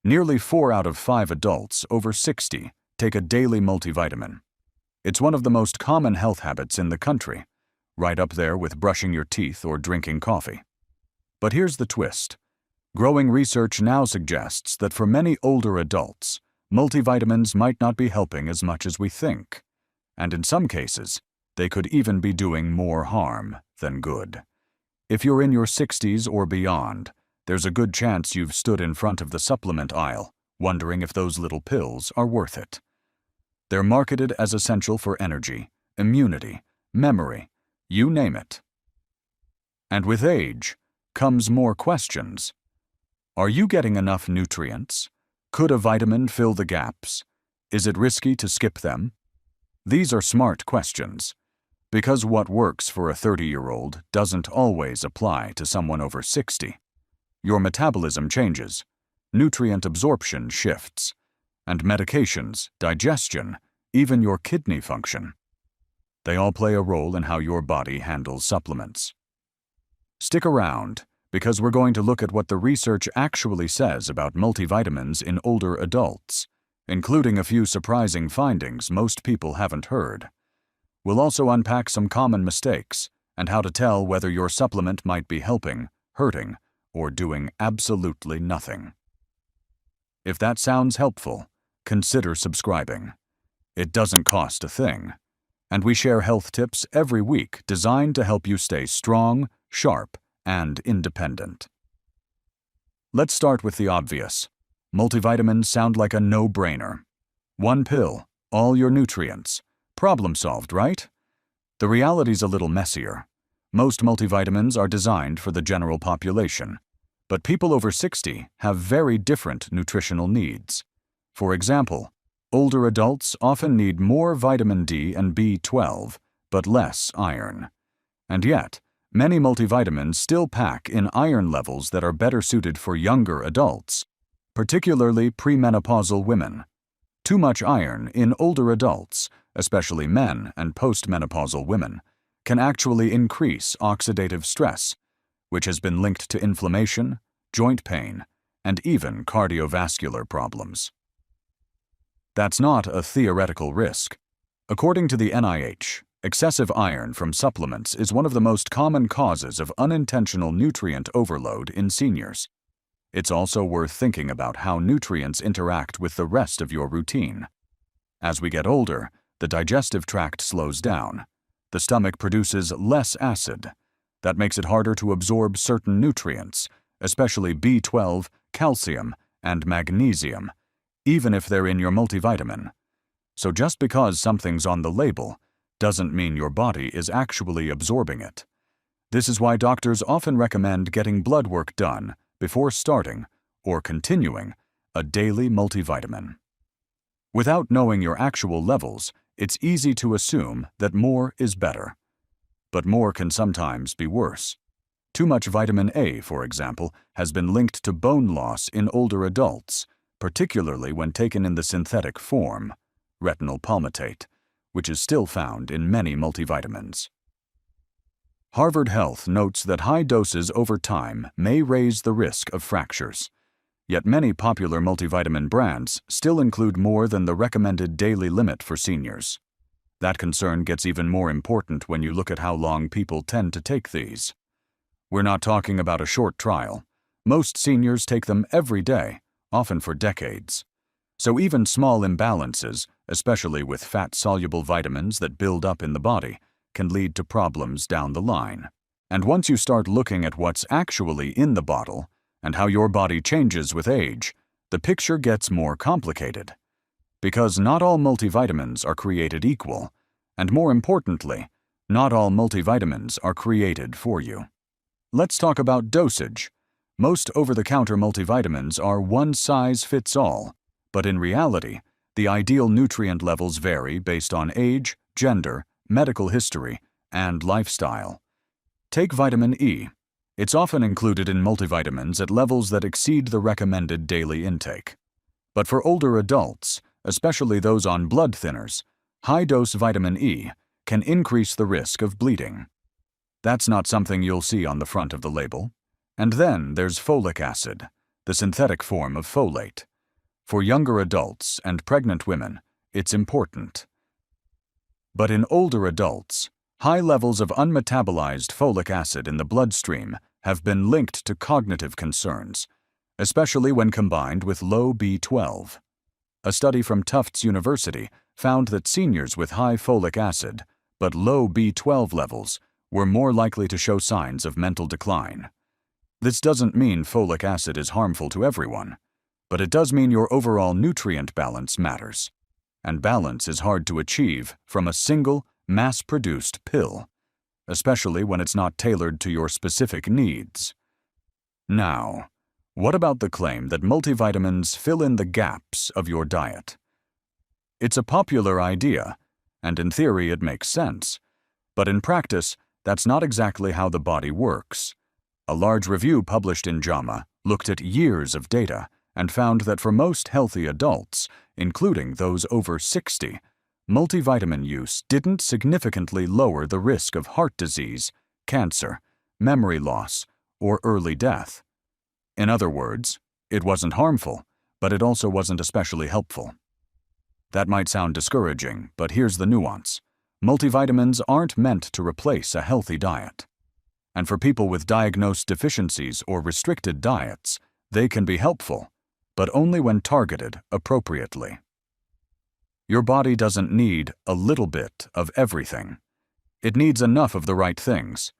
Nearly 4 out of 5 adults over 60 take a daily multivitamin. It's one of the most common health habits in the country, right up there with brushing your teeth or drinking coffee. But here's the twist. Growing research now suggests that for many older adults, multivitamins might not be helping as much as we think. And in some cases, they could even be doing more harm than good. If you're in your 60s or beyond, there's a good chance you've stood in front of the supplement aisle, wondering if those little pills are worth it. They're marketed as essential for energy, immunity, memory, you name it. And with age comes more questions. Are you getting enough nutrients? Could a vitamin fill the gaps? Is it risky to skip them? These are smart questions, because what works for a 30-year-old doesn't always apply to someone over 60. Your metabolism changes, nutrient absorption shifts, and medications, digestion, even your kidney function. They all play a role in how your body handles supplements. Stick around, because we're going to look at what the research actually says about multivitamins in older adults, including a few surprising findings most people haven't heard. We'll also unpack some common mistakes and how to tell whether your supplement might be helping, hurting, or doing absolutely nothing. If that sounds helpful, consider subscribing. It doesn't cost a thing, and we share health tips every week designed to help you stay strong, sharp, and independent. Let's start with the obvious. Multivitamins sound like a no-brainer. One pill, all your nutrients. Problem solved, right? The reality's a little messier. Most multivitamins are designed for the general population, but people over 60 have very different nutritional needs. For example, older adults often need more vitamin D and B12, but less iron. And yet, many multivitamins still pack in iron levels that are better suited for younger adults, particularly premenopausal women. Too much iron in older adults, especially men and postmenopausal women, can actually increase oxidative stress, which has been linked to inflammation, joint pain, and even cardiovascular problems. That's not a theoretical risk. According to the NIH, excessive iron from supplements is one of the most common causes of unintentional nutrient overload in seniors. It's also worth thinking about how nutrients interact with the rest of your routine. As we get older, the digestive tract slows down. The stomach produces less acid. That makes it harder to absorb certain nutrients, especially B12, calcium, and magnesium, even if they're in your multivitamin. So just because something's on the label doesn't mean your body is actually absorbing it. This is why doctors often recommend getting blood work done before starting or continuing a daily multivitamin. Without knowing your actual levels, it's easy to assume that more is better. But more can sometimes be worse. Too much vitamin A, for example, has been linked to bone loss in older adults, particularly when taken in the synthetic form, retinol palmitate, which is still found in many multivitamins. Harvard Health notes that high doses over time may raise the risk of fractures. Yet many popular multivitamin brands still include more than the recommended daily limit for seniors. That concern gets even more important when you look at how long people tend to take these. We're not talking about a short trial. Most seniors take them every day, often for decades. So even small imbalances, especially with fat-soluble vitamins that build up in the body, can lead to problems down the line. And once you start looking at what's actually in the bottle and how your body changes with age, the picture gets more complicated. Because not all multivitamins are created equal, and more importantly, not all multivitamins are created for you. Let's talk about dosage. Most over-the-counter multivitamins are one-size-fits-all, but in reality, the ideal nutrient levels vary based on age, gender, medical history, and lifestyle. Take vitamin E. It's often included in multivitamins at levels that exceed the recommended daily intake. But for older adults, especially those on blood thinners, high-dose vitamin E can increase the risk of bleeding. That's not something you'll see on the front of the label. And then there's folic acid, the synthetic form of folate. For younger adults and pregnant women, it's important. But in older adults, high levels of unmetabolized folic acid in the bloodstream have been linked to cognitive concerns, especially when combined with low B12. A study from Tufts University found that seniors with high folic acid but low B12 levels were more likely to show signs of mental decline. This doesn't mean folic acid is harmful to everyone, but it does mean your overall nutrient balance matters. And balance is hard to achieve from a single, mass-produced pill, especially when it's not tailored to your specific needs. Now, what about the claim that multivitamins fill in the gaps of your diet? It's a popular idea, and in theory it makes sense, but in practice, that's not exactly how the body works. A large review published in JAMA looked at years of data and found that for most healthy adults, including those over 60, multivitamin use didn't significantly lower the risk of heart disease, cancer, memory loss, or early death. In other words, it wasn't harmful, but it also wasn't especially helpful. That might sound discouraging, but here's the nuance. Multivitamins aren't meant to replace a healthy diet. And for people with diagnosed deficiencies or restricted diets, they can be helpful, but only when targeted appropriately. Your body doesn't need a little bit of everything. It needs enough of the right things,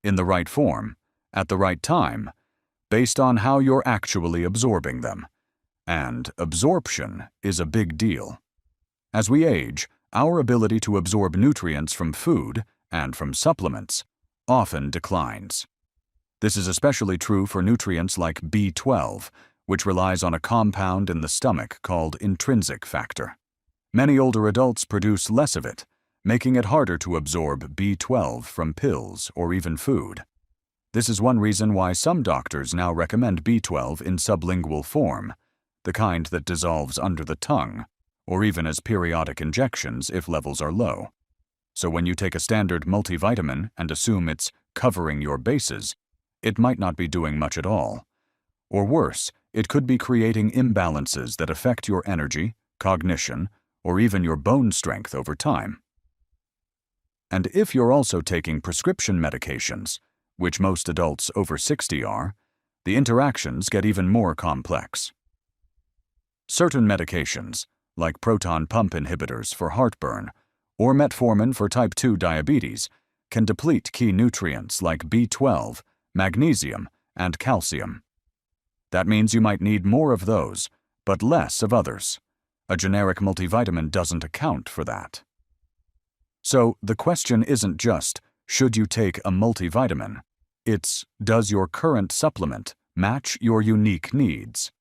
in the right form, at the right time, based on how you're actually absorbing them. And absorption is a big deal. As we age, our ability to absorb nutrients from food and from supplements often declines. This is especially true for nutrients like B12, which relies on a compound in the stomach called intrinsic factor. Many older adults produce less of it, making it harder to absorb B12 from pills or even food. This is one reason why some doctors now recommend B12 in sublingual form, the kind that dissolves under the tongue, or even as periodic injections if levels are low. So when you take a standard multivitamin and assume it's covering your bases, it might not be doing much at all. Or worse, it could be creating imbalances that affect your energy, cognition, or even your bone strength over time. And if you're also taking prescription medications, which most adults over 60 are, the interactions get even more complex. Certain medications, like proton pump inhibitors for heartburn or metformin for type 2 diabetes, can deplete key nutrients like B12, magnesium, and calcium. That means you might need more of those, but less of others. A generic multivitamin doesn't account for that. So the question isn't just, should you take a multivitamin? It's, does your current supplement match your unique needs?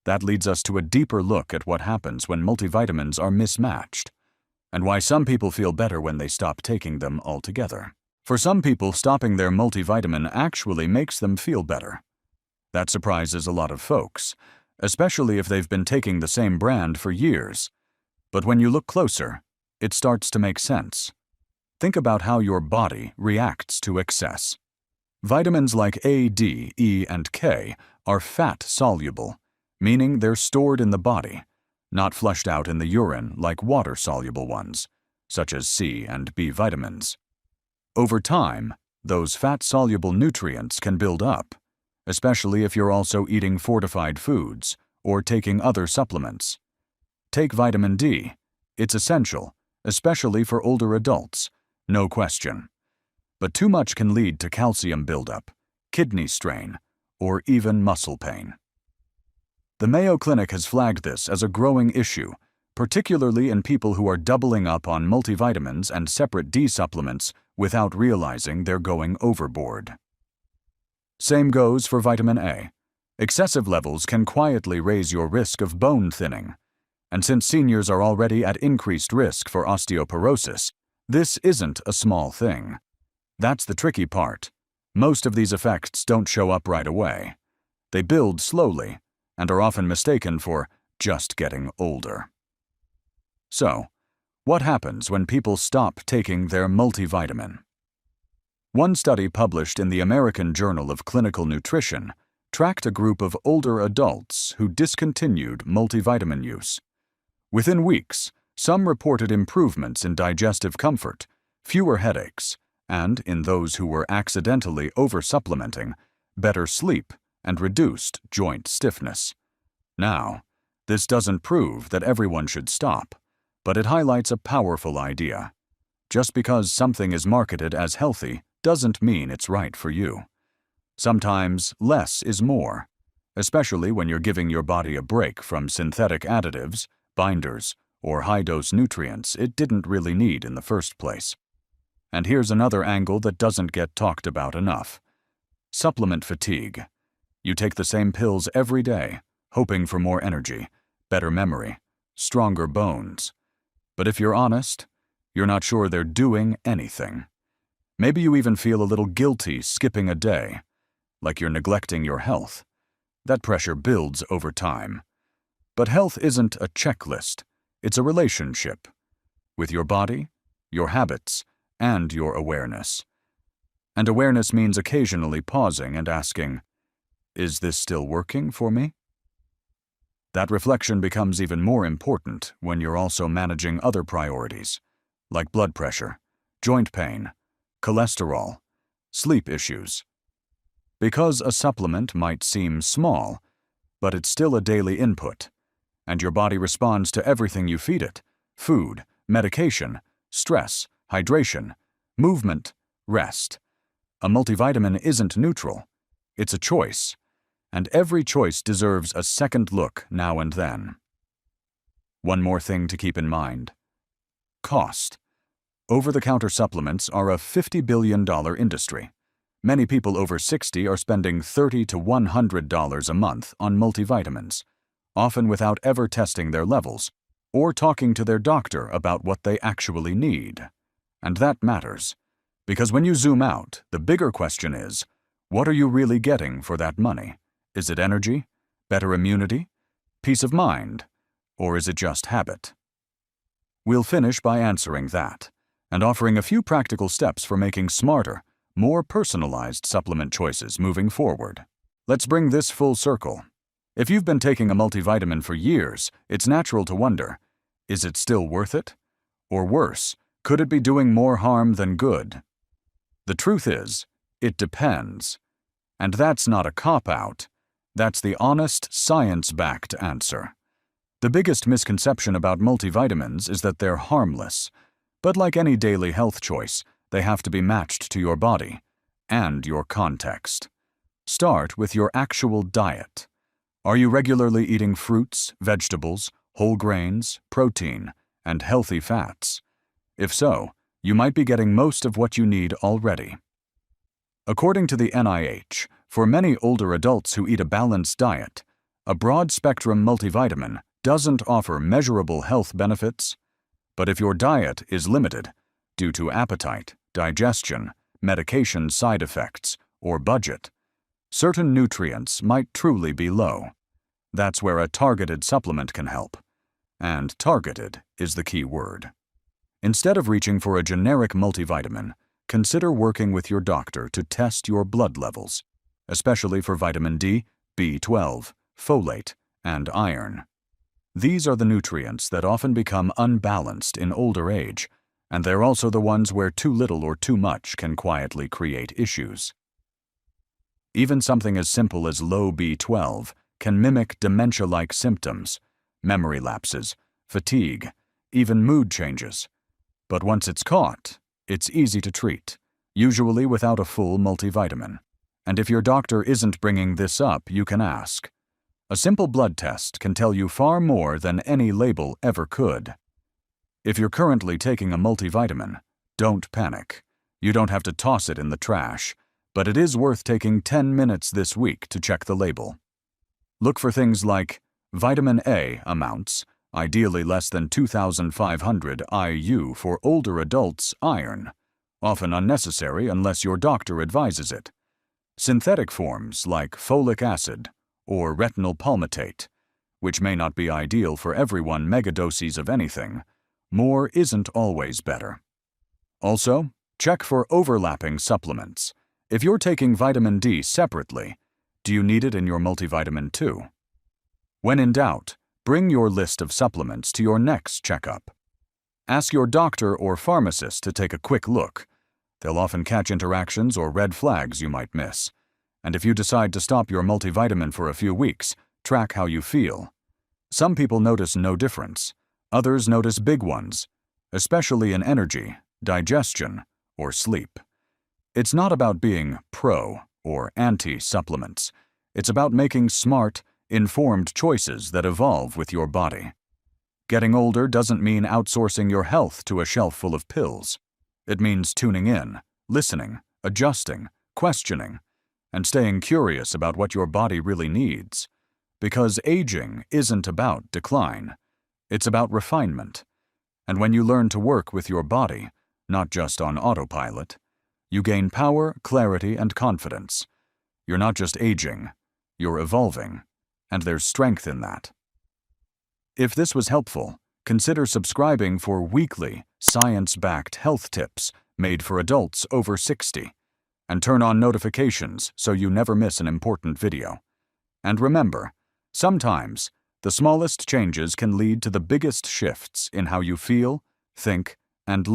That leads us to a deeper look at what happens when multivitamins are mismatched, and why some people feel better when they stop taking them altogether. For some people, stopping their multivitamin actually makes them feel better. That surprises a lot of folks, especially if they've been taking the same brand for years. But when you look closer, it starts to make sense. Think about how your body reacts to excess. Vitamins like A, D, E, and K are fat-soluble, meaning they're stored in the body, not flushed out in the urine like water-soluble ones, such as C and B vitamins. Over time, those fat-soluble nutrients can build up, especially if you're also eating fortified foods or taking other supplements. Take vitamin D. It's essential, especially for older adults, no question. But too much can lead to calcium buildup, kidney strain, or even muscle pain. The Mayo Clinic has flagged this as a growing issue, particularly in people who are doubling up on multivitamins and separate D supplements without realizing they're going overboard. Same goes for vitamin A. Excessive levels can quietly raise your risk of bone thinning. And since seniors are already at increased risk for osteoporosis, this isn't a small thing. That's the tricky part. Most of these effects don't show up right away. They build slowly and are often mistaken for just getting older. So, what happens when people stop taking their multivitamin? One study published in the American Journal of Clinical Nutrition tracked a group of older adults who discontinued multivitamin use. Within weeks, some reported improvements in digestive comfort, fewer headaches, and, in those who were accidentally oversupplementing, better sleep and reduced joint stiffness. Now, this doesn't prove that everyone should stop, but it highlights a powerful idea. Just because something is marketed as healthy doesn't mean it's right for you. Sometimes less is more, especially when you're giving your body a break from synthetic additives, binders, or high-dose nutrients it didn't really need in the first place. And here's another angle that doesn't get talked about enough. Supplement fatigue. You take the same pills every day, hoping for more energy, better memory, stronger bones. But if you're honest, you're not sure they're doing anything. Maybe you even feel a little guilty skipping a day, like you're neglecting your health. That pressure builds over time. But health isn't a checklist, it's a relationship with your body, your habits, and your awareness. And awareness means occasionally pausing and asking, is this still working for me? That reflection becomes even more important when you're also managing other priorities, like blood pressure, joint pain, cholesterol, sleep issues. Because a supplement might seem small, but it's still a daily input, and your body responds to everything you feed it: food, medication, stress, hydration, movement, rest. A multivitamin isn't neutral. It's a choice, and every choice deserves a second look now and then. One more thing to keep in mind. Cost. Over-the-counter supplements are a $50 billion industry. Many people over 60 are spending $30 to $100 a month on multivitamins, often without ever testing their levels or talking to their doctor about what they actually need. And that matters, because when you zoom out, the bigger question is, what are you really getting for that money? Is it energy, better immunity, peace of mind, or is it just habit? We'll finish by answering that and offering a few practical steps for making smarter, more personalized supplement choices moving forward. Let's bring this full circle. If you've been taking a multivitamin for years, it's natural to wonder, is it still worth it? Or worse, could it be doing more harm than good? The truth is, it depends. And that's not a cop-out. That's the honest, science-backed answer. The biggest misconception about multivitamins is that they're harmless. But like any daily health choice, they have to be matched to your body and your context. Start with your actual diet. Are you regularly eating fruits, vegetables, whole grains, protein, and healthy fats? If so, you might be getting most of what you need already. According to the NIH, for many older adults who eat a balanced diet, a broad-spectrum multivitamin doesn't offer measurable health benefits. But if your diet is limited due to appetite, digestion, medication side effects, or budget, certain nutrients might truly be low. That's where a targeted supplement can help. And targeted is the key word. Instead of reaching for a generic multivitamin, consider working with your doctor to test your blood levels, especially for vitamin D, B12, folate, and iron. These are the nutrients that often become unbalanced in older age, and they're also the ones where too little or too much can quietly create issues. Even something as simple as low B12 can mimic dementia-like symptoms, memory lapses, fatigue, even mood changes. But once it's caught, it's easy to treat, usually without a full multivitamin. And if your doctor isn't bringing this up, you can ask. A simple blood test can tell you far more than any label ever could. If you're currently taking a multivitamin, don't panic. You don't have to toss it in the trash, but it is worth taking 10 minutes this week to check the label. Look for things like vitamin A amounts, ideally less than 2,500 IU for older adults, iron, often unnecessary unless your doctor advises it. Synthetic forms like folic acid or retinol palmitate, which may not be ideal for everyone. Megadoses of anything. More isn't always better. Also, check for overlapping supplements. If you're taking vitamin D separately, Do you need it in your multivitamin too? When in doubt, bring your list of supplements to your next checkup. Ask your doctor or pharmacist to take a quick look. They'll often catch interactions or red flags you might miss. And if you decide to stop your multivitamin for a few weeks, track how you feel. Some people notice no difference. Others notice big ones, especially in energy, digestion, or sleep. It's not about being pro or anti-supplements. It's about making smart, informed choices that evolve with your body. Getting older doesn't mean outsourcing your health to a shelf full of pills. It means tuning in, listening, adjusting, questioning, and staying curious about what your body really needs. Because aging isn't about decline. It's about refinement. And when you learn to work with your body, not just on autopilot, you gain power, clarity, and confidence. You're not just aging, you're evolving, and there's strength in that. If this was helpful, consider subscribing for weekly, science-backed health tips made for adults over 60, and turn on notifications so you never miss an important video. And remember, sometimes the smallest changes can lead to the biggest shifts in how you feel, think, and live.